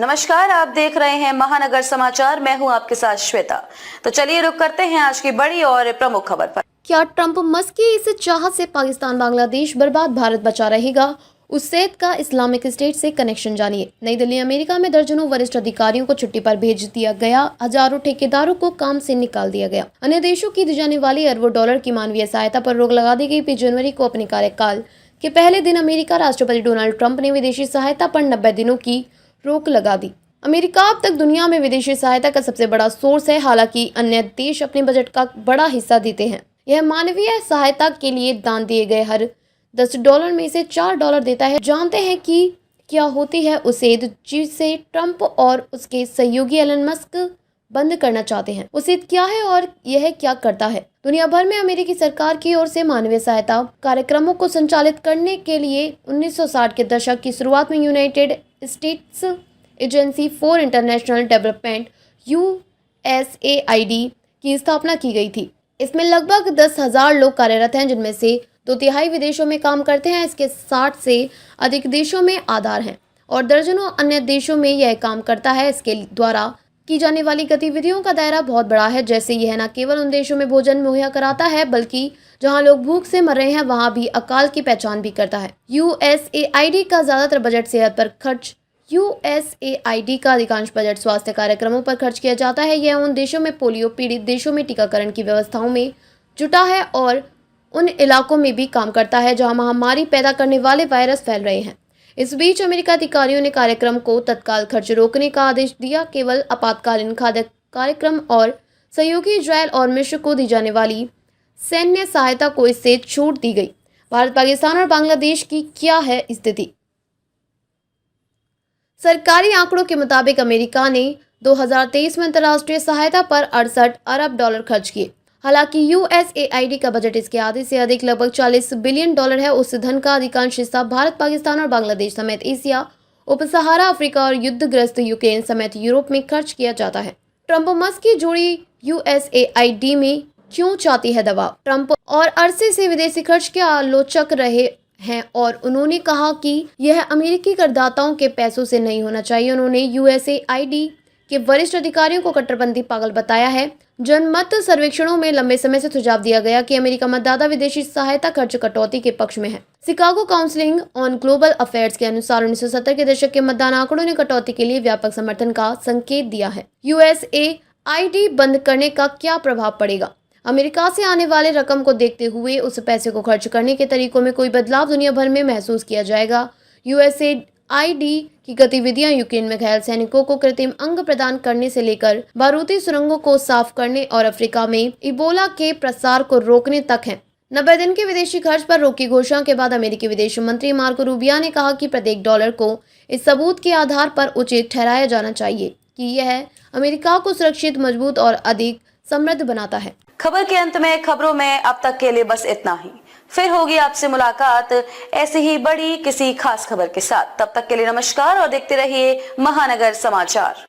नमस्कार, आप देख रहे हैं महानगर समाचार। मैं हूं आपके साथ श्वेता। तो चलिए रुक करते हैं आज की बड़ी और प्रमुख खबर पर। क्या ट्रंप मस्क की इस चाहत से पाकिस्तान बांग्लादेश बर्बाद, भारत बचा रहेगा? उस्सैद का इस्लामिक स्टेट से कनेक्शन जानिए। नई दिल्ली, अमेरिका में दर्जनों वरिष्ठ अधिकारियों को छुट्टी पर भेज दिया गया। हजारों ठेकेदारों को काम से निकाल दिया गया। अन्य देशों की दी जाने वाली अरबों डॉलर की मानवीय सहायता पर रोक लगा दी गई। 20 जनवरी को अपने कार्यकाल के पहले दिन अमेरिका राष्ट्रपति डोनाल्ड ट्रंप ने विदेशी सहायता पर 90 दिनों की रोक लगा दी। अमेरिका अब तक दुनिया में विदेशी सहायता का सबसे बड़ा सोर्स है। हालांकि अन्य देश अपने बजट का बड़ा हिस्सा देते हैं। यह मानवीय सहायता के लिए दान दिए गए हर $10 में से $4 देता है। जानते हैं कि क्या होती है उस्सेद, जिसे ट्रंप और उसके सहयोगी एलन मस्क बंद करना चाहते हैं। उस्सेद क्या है और यह क्या करता है? दुनिया भर में अमेरिकी सरकार की ओर से मानवीय सहायता कार्यक्रमों को संचालित करने के लिए 1960 के दशक की शुरुआत में United states agency for international development USAID की स्थापना की गई थी। इसमें लगभग 10,000 लोग कार्यरत हैं, जिनमें से 2/3 विदेशों में काम करते हैं। इसके 60 से अधिक देशों में आधार हैं और दर्जनों अन्य देशों में यह काम करता है। इसके द्वारा की जाने वाली गतिविधियों का दायरा बहुत बड़ा है। जैसे यह न केवल उन देशों में भोजन मुहैया कराता है, बल्कि जहां लोग भूख से मर रहे हैं वहां भी अकाल की पहचान भी करता है। USAID का ज्यादातर बजट सेहत पर खर्च USAID का अधिकांश बजट स्वास्थ्य कार्यक्रमों पर खर्च किया जाता है। यह उन देशों में पोलियो पीड़ित देशों में टीकाकरण की व्यवस्थाओं में जुटा है और उन इलाकों में भी काम करता है जहां महामारी पैदा करने वाले वायरस फैल रहे हैं। इस बीच अमेरिका अधिकारियों ने कार्यक्रम को तत्काल खर्च रोकने का आदेश दिया। केवल आपातकालीन खाद्य कार्यक्रम और सहयोगी इजरायल और मिस्र को दी जाने वाली सैन्य सहायता को इससे छूट दी गई। भारत, पाकिस्तान और बांग्लादेश की क्या है स्थिति? सरकारी आंकड़ों के मुताबिक अमेरिका ने 2023 में अंतर्राष्ट्रीय सहायता पर $68 अरब खर्च किए। हालांकि USAID का बजट इसके आधे से अधिक लगभग $40 बिलियन है। उस धन का अधिकांश हिस्सा भारत, पाकिस्तान और बांग्लादेश समेत एशिया, उपसहारा अफ्रीका और युद्धग्रस्त यूक्रेन समेत यूरोप में खर्च किया जाता है। ट्रंप मस्क की जोड़ी USAID में क्यों चाहती है दबाव? ट्रंप और अरसे से विदेशी खर्च के आलोचक रहे हैं और उन्होंने कहा कि यह अमेरिकी करदाताओं के पैसों से नहीं होना चाहिए। उन्होंने USAID के वरिष्ठ अधिकारियों को कट्टरपंथी पागल बताया है। जनमत सर्वेक्षणों में लंबे समय से सुझाव दिया गया कि अमेरिका मतदाता विदेशी सहायता खर्च कटौती के पक्ष में है। Chicago council on global affairs के अनुसार 1970 के दशक के मतदान आंकड़ों ने कटौती के लिए व्यापक समर्थन का संकेत दिया है। USAID बंद करने का क्या प्रभाव पड़ेगा? अमेरिका से आने वाले रकम को देखते हुए उस पैसे को खर्च करने के तरीकों में कोई बदलाव दुनिया भर में महसूस किया जाएगा। USAID की गतिविधियां यूक्रेन में घायल सैनिकों को कृत्रिम अंग प्रदान करने से लेकर बारूदी सुरंगों को साफ करने और अफ्रीका में इबोला के प्रसार को रोकने तक हैं। 90 दिन के विदेशी खर्च पर रोक की घोषणा के बाद अमेरिकी विदेश मंत्री मार्को रूबियो ने कहा कि प्रत्येक डॉलर को इस सबूत के आधार पर उचित ठहराया जाना चाहिए कि यह अमेरिका को सुरक्षित, मजबूत और अधिक समृद्ध बनाता है। खबर के अंत में खबरों में अब तक के लिए बस इतना ही। फिर होगी आपसे मुलाकात ऐसी ही बड़ी किसी खास खबर के साथ। तब तक के लिए नमस्कार और देखते रहिए महानगर समाचार।